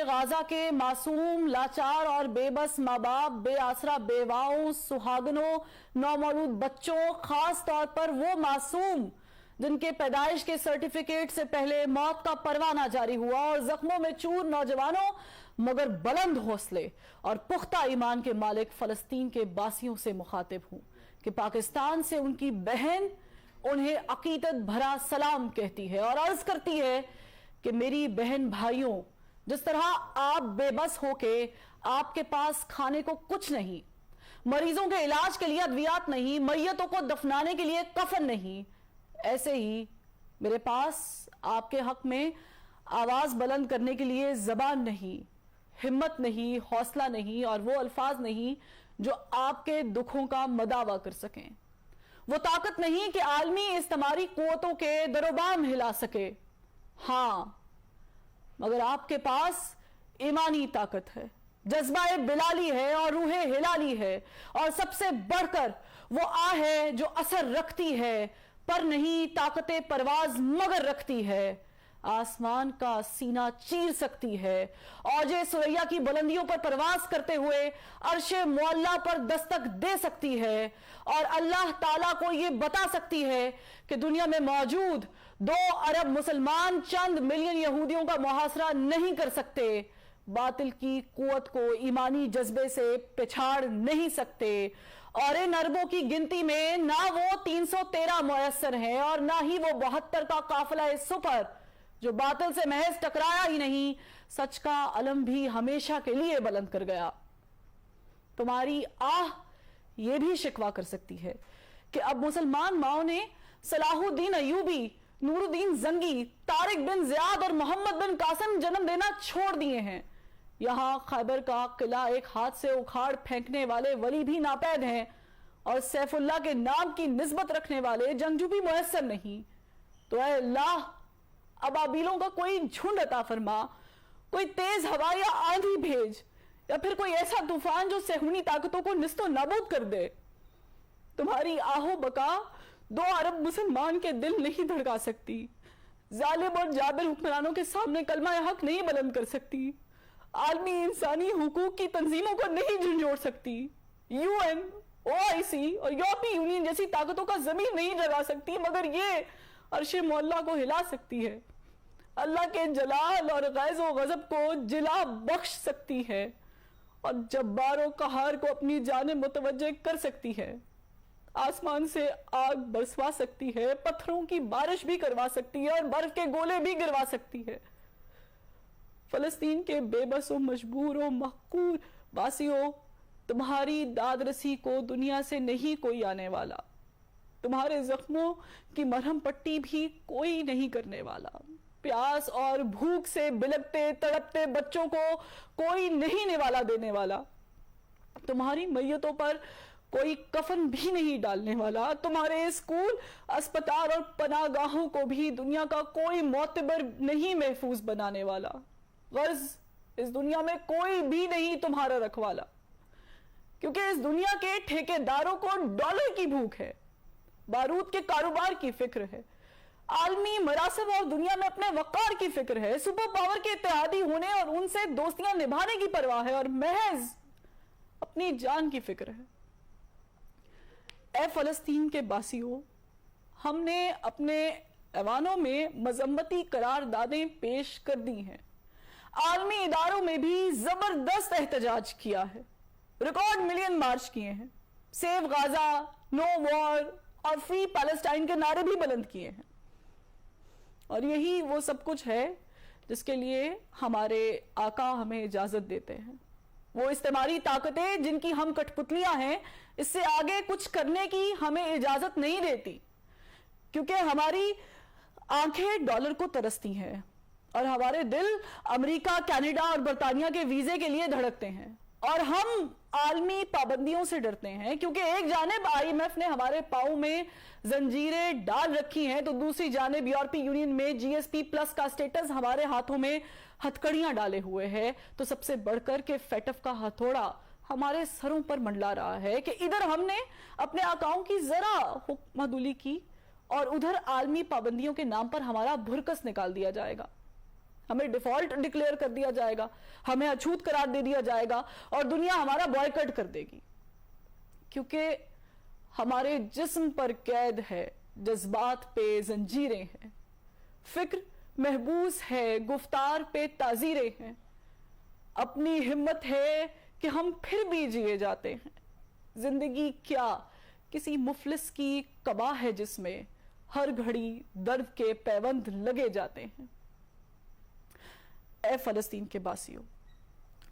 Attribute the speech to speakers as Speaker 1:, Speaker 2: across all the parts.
Speaker 1: غازہ کے معصوم، لاچار اور بے بس ماں باپ، بے آسرا بیواؤں، سہاگنوں، نومولود بچوں، خاص طور پر وہ معصوم جن کے پیدائش کے سرٹیفکیٹ سے پہلے موت کا پروانہ جاری ہوا، اور زخموں میں چور نوجوانوں مگر بلند حوصلے اور پختہ ایمان کے مالک فلسطین کے باسیوں سے مخاطب ہوں کہ پاکستان سے ان کی بہن انہیں عقیدت بھرا سلام کہتی ہے اور عرض کرتی ہے کہ میری بہن بھائیوں، جس طرح آپ بے بس ہو کے آپ کے پاس کھانے کو کچھ نہیں، مریضوں کے علاج کے لیے ادویات نہیں، میتوں کو دفنانے کے لیے کفن نہیں، ایسے ہی میرے پاس آپ کے حق میں آواز بلند کرنے کے لیے زبان نہیں، ہمت نہیں، حوصلہ نہیں، اور وہ الفاظ نہیں جو آپ کے دکھوں کا مداوع کر سکیں، وہ طاقت نہیں کہ عالمی استعماری قوتوں کے دروبام ہلا سکے، ہاں مگر آپ کے پاس ایمانی طاقت ہے، جذبہ بلالی ہے اور روح ہلالی ہے، اور سب سے بڑھ کر وہ آہ ہے جو اثر رکھتی ہے پر نہیں طاقت پرواز مگر رکھتی ہے، آسمان کا سینہ چیر سکتی ہے، اوج ثریا کی بلندیوں پر پرواز کرتے ہوئے عرش معلیٰ پر دستک دے سکتی ہے، اور اللہ تعالیٰ کو یہ بتا سکتی ہے کہ دنیا میں موجود 2 ارب مسلمان چند ملین یہودیوں کا محاصرہ نہیں کر سکتے، باطل کی قوت کو ایمانی جذبے سے پچھاڑ نہیں سکتے، اور ان اربوں کی گنتی میں نہ وہ 313 میسر ہیں اور نہ ہی وہ 72 کا قافلہ سپر جو باطل سے محض ٹکرایا ہی نہیں، سچ کا علم بھی ہمیشہ کے لیے بلند کر گیا۔ تمہاری آہ یہ بھی شکوہ کر سکتی ہے کہ اب مسلمان ماؤں نے صلاح الدین ایوبی، نور الدین زنگی، طارق بن زیاد اور محمد بن قاسم جنم دینا چھوڑ دیے ہیں، یہاں خیبر کا قلعہ ایک ہاتھ سے اکھاڑ پھینکنے والے ولی بھی ناپید ہیں، اور سیف اللہ کے نام کی نسبت رکھنے والے جنگجو بھی میسر نہیں، تو اے اللہ ابابیلوں کا کوئی جھنڈ عطا فرما، کوئی تیز ہوا یا آندھی بھیج، یا پھر کوئی ایسا طوفان جو صہیونی طاقتوں کو نیست و نابود کر دے۔ تمہاری آہو بکا 2 ارب مسلمان کے دل نہیں دھڑکا سکتی، ظالم اور جابر حکمرانوں کے سامنے کلمہ حق نہیں بلند کر سکتی، عالمی انسانی حقوق کی تنظیموں کو نہیں جھنجھوڑ سکتی، UN، OIC اور یورپی یونین جیسی طاقتوں کا ضمیر نہیں جگا سکتی، مگر یہ عرش معلیٰ کو ہلا سکتی ہے، اللہ کے جلال اور غیظ و غضب کو جلا بخش سکتی ہے، اور جبار و قہار کو اپنی جانب متوجہ کر سکتی ہے، آسمان سے آگ برسوا سکتی ہے، پتھروں کی بارش بھی کروا سکتی ہے، اور برف کے گولے بھی گروا سکتی ہے۔ فلسطین کے بے بس و مجبور و محقور باسیوں، تمہاری داد رسی کو دنیا سے نہیں کوئی آنے والا، تمہارے زخموں کی مرہم پٹی بھی کوئی نہیں کرنے والا، پیاس اور بھوک سے بلکتے تڑپتے بچوں کو کوئی نہیں نوالا دینے والا، تمہاری میتوں پر کوئی کفن بھی نہیں ڈالنے والا، تمہارے اسکول، اسپتال اور پناہ گاہوں کو بھی دنیا کا کوئی معتبر نہیں محفوظ بنانے والا، غرض اس دنیا میں کوئی بھی نہیں تمہارا رکھوالا، کیونکہ اس دنیا کے ٹھیکے داروں کو ڈالر کی بھوک ہے، بارود کے کاروبار کی فکر ہے، عالمی مراسم اور دنیا میں اپنے وقار کی فکر ہے، سپر پاور کے اتحادی ہونے اور ان سے دوستیاں نبھانے کی پرواہ ہے، اور محض اپنی جان کی فکر ہے۔ اے فلسطین کے باسیوں، ہم نے اپنے ایوانوں میں مذمتی قراردادیں پیش کر دی ہیں، عالمی اداروں میں بھی زبردست احتجاج کیا ہے، ریکارڈ ملین مارچ کیے ہیں، سیو غازہ، نو وار اور فری پیلسٹائن کے نعرے بھی بلند کیے ہیں، اور یہی وہ سب کچھ ہے جس کے لیے ہمارے آقا ہمیں اجازت دیتے ہیں۔ وہ استعماری طاقتیں جن کی ہم کٹ پتلیاں ہیں، اس سے آگے کچھ کرنے کی ہمیں اجازت نہیں دیتی، کیونکہ ہماری آنکھیں ڈالر کو ترستی ہیں اور ہمارے دل امریکہ، کینیڈا اور برطانیہ کے ویزے کے لیے دھڑکتے ہیں، اور ہم عالمی پابندیوں سے ڈرتے ہیں، کیونکہ ایک جانب IMF نے ہمارے پاؤں میں زنجیریں ڈال رکھی ہیں تو دوسری جانب یورپی یونین میں GSP+ کا سٹیٹس ہمارے ہاتھوں میں ہتھکڑیاں ڈالے ہوئے ہے، تو سب سے بڑھ کر کے فیٹف کا ہتھوڑا ہمارے سروں پر منڈلا رہا ہے کہ ادھر ہم نے اپنے آقاؤں کی ذرا حکم عدولی کی اور ادھر عالمی پابندیوں کے نام پر ہمارا بھرکس نکال دیا جائے گا۔ ہمیں ڈیفالٹ ڈکلیئر کر دیا جائے گا, ہمیں اچھوت قرار دے دیا جائے گا اور دنیا ہمارا بوائکٹ کر دے گی, کیونکہ ہمارے جسم پر قید ہے, جذبات پہ زنجیریں ہیں, فکر محبوس ہے, گفتار پہ تعزیریں ہیں, اپنی ہمت ہے کہ ہم پھر بھی جیے جاتے ہیں. زندگی کیا کسی مفلس کی قبا ہے جس میں ہر گھڑی درد کے پیوند لگے جاتے ہیں. اے فلسطین کے باسیوں,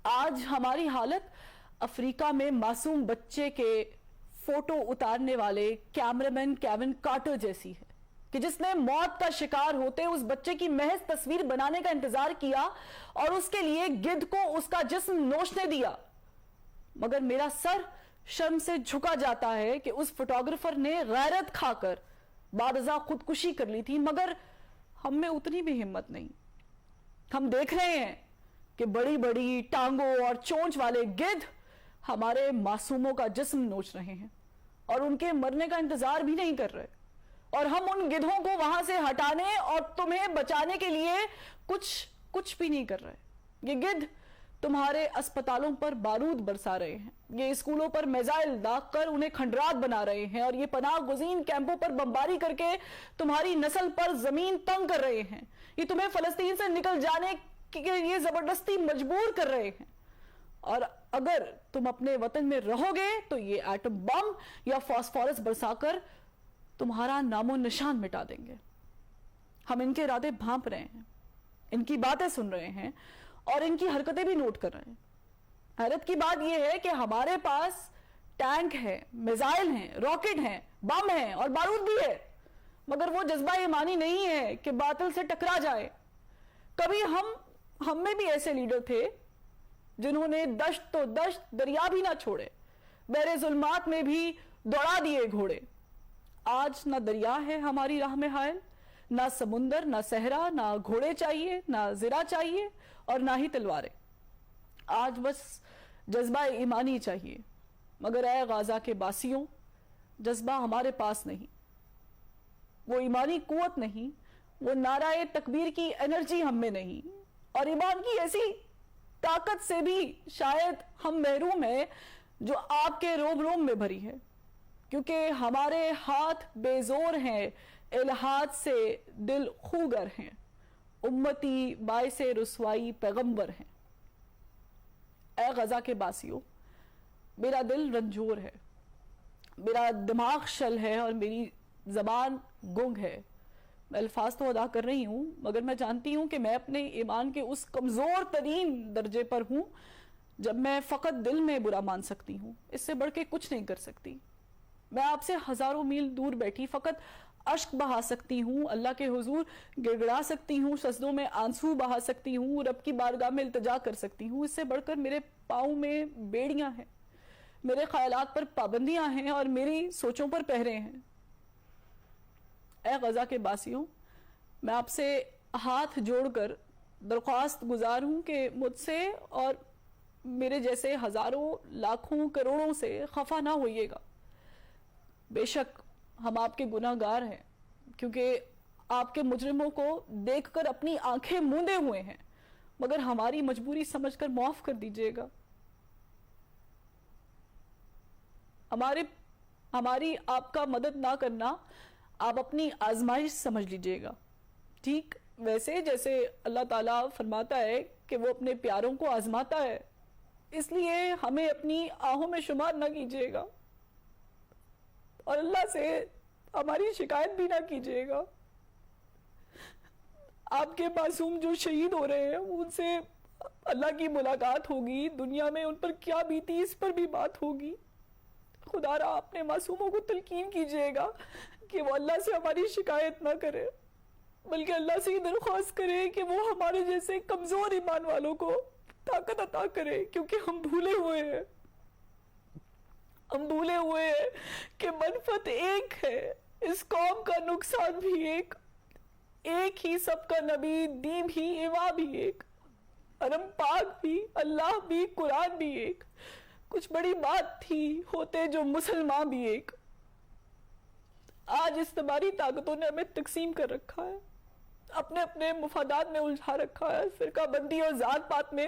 Speaker 1: آج ہماری حالت افریقہ میں معصوم بچے کے فوٹو اتارنے والے کیمرامین کیون کارٹر جیسی ہے, کہ جس نے موت کا شکار ہوتے اس بچے کی محض تصویر بنانے کا انتظار کیا اور اس کے لیے گدھ کو اس کا جسم نوچنے دیا. مگر میرا سر شرم سے جھکا جاتا ہے کہ اس فوٹوگرافر نے غیرت کھا کر بعد ازاں خودکشی کر لی تھی, مگر ہم میں اتنی بھی ہمت نہیں. ہم دیکھ رہے ہیں کہ بڑی بڑی ٹانگوں اور چونچ والے گدھ ہمارے معصوموں کا جسم نوچ رہے ہیں اور ان کے مرنے کا انتظار بھی نہیں کر رہے, اور ہم ان گدھوں کو وہاں سے ہٹانے اور تمہیں بچانے کے لیے کچھ بھی نہیں کر رہے. یہ گدھ تمہارے اسپتالوں پر بارود برسا رہے ہیں, یہ اسکولوں پر میزائل داغ کر انہیں کھنڈرات بنا رہے ہیں, اور یہ پناہ گزین کیمپوں پر بمباری کر کے تمہاری نسل پر زمین تنگ کر رہے ہیں. یہ تمہیں فلسطین سے نکل جانے کے لیے زبردستی مجبور کر رہے ہیں, اور اگر تم اپنے وطن میں رہو گے تو یہ ایٹم بم یا فاسفورس برسا کر تمہارا نام و نشان مٹا دیں گے. ہم ان کے ارادے بھانپ رہے ہیں, ان کی باتیں سن رہے ہیں اور ان کی حرکتیں بھی نوٹ کر رہے ہیں. حیرت کی بات یہ ہے کہ ہمارے پاس ٹینک ہے, میزائل ہیں, راکٹ ہیں, بم ہیں اور بارود بھی ہے, مگر وہ جذبہ ایمانی نہیں ہے کہ باطل سے ٹکرا جائے. کبھی ہم میں بھی ایسے لیڈر تھے جنہوں نے دشت تو دشت دریا بھی نہ چھوڑے, بحر ظلمات میں بھی دوڑا دیے گھوڑے. آج نہ دریا ہے ہماری راہ میں حائل, نہ سمندر, نہ صحرا, نہ گھوڑے چاہیے, نہ زرہ چاہیے اور نہ ہی تلواریں. آج بس جذبہ ایمانی چاہیے, مگر اے غازہ کے باسیوں, جذبہ ہمارے پاس نہیں, وہ ایمانی قوت نہیں, وہ نعرہ تکبیر کی انرجی ہم میں نہیں, اور ایمان کی ایسی طاقت سے بھی شاید ہم محروم ہیں جو آپ کے روم روم میں بھری ہے, کیونکہ ہمارے ہاتھ بے زور ہیں, الہات سے دل خوگر ہیں, امتی باعث رسوائی پیغمبر ہیں. اے غزہ کے باسیوں, میرا دل رنجور ہے, میرا دماغ شل ہے اور میری زبان گنگ ہے. میں الفاظ تو ادا کر رہی ہوں, مگر میں جانتی ہوں کہ میں اپنے ایمان کے اس کمزور ترین درجے پر ہوں جب میں فقط دل میں برا مان سکتی ہوں, اس سے بڑھ کے کچھ نہیں کر سکتی. میں آپ سے ہزاروں میل دور بیٹھی فقط اشک بہا سکتی ہوں, اللہ کے حضور گڑگڑا سکتی ہوں, سجدوں میں آنسو بہا سکتی ہوں, رب کی بارگاہ میں التجا کر سکتی ہوں. اس سے بڑھ کر میرے پاؤں میں بیڑیاں ہیں, میرے خیالات پر پابندیاں ہیں اور میری سوچوں پر پہرے ہیں. اے غزہ کے باسیوں, میں آپ سے ہاتھ جوڑ کر درخواست گزار ہوں کہ مجھ سے اور میرے جیسے ہزاروں لاکھوں کروڑوں سے خفا نہ ہوئیے گا. بے شک ہم آپ کے گناہ گار ہیں, کیونکہ آپ کے مجرموں کو دیکھ کر اپنی آنکھیں موندے ہوئے ہیں, مگر ہماری مجبوری سمجھ کر معاف کر دیجئے گا. ہماری آپ کا مدد نہ کرنا آپ اپنی آزمائش سمجھ لیجئے گا, ٹھیک ویسے جیسے اللہ تعالیٰ فرماتا ہے کہ وہ اپنے پیاروں کو آزماتا ہے, اس لیے ہمیں اپنی آہوں میں شمار نہ کیجئے گا اور اللہ سے ہماری شکایت بھی نہ کیجئے گا. آپ کے معصوم جو شہید ہو رہے ہیں ان سے اللہ کی ملاقات ہوگی, دنیا میں ان پر کیا بیتی اس پر بھی بات ہوگی. خدا را اپنے معصوموں کو تلقین کیجئے گا کہ وہ اللہ سے ہماری شکایت نہ کرے, بلکہ اللہ سے یہ درخواست کرے کہ وہ ہمارے جیسے کمزور ایمان والوں کو طاقت عطا کرے, کیونکہ ہم بھولے ہوئے ہیں کہ منفعت ایک ہے, اس قوم کا نقصان بھی ایک ہی سب کا نبی, دین بھی, ایوا بھی ایک, حرم پاک بھی, اللہ بھی, قرآن بھی ایک. کچھ بڑی بات تھی ہوتے جو مسلمان بھی ایک. آج اس تمہاری طاقتوں نے ہمیں تقسیم کر رکھا ہے,
Speaker 2: اپنے اپنے مفادات میں الجھا رکھا ہے، فرقہ بندی اور ذات پات میں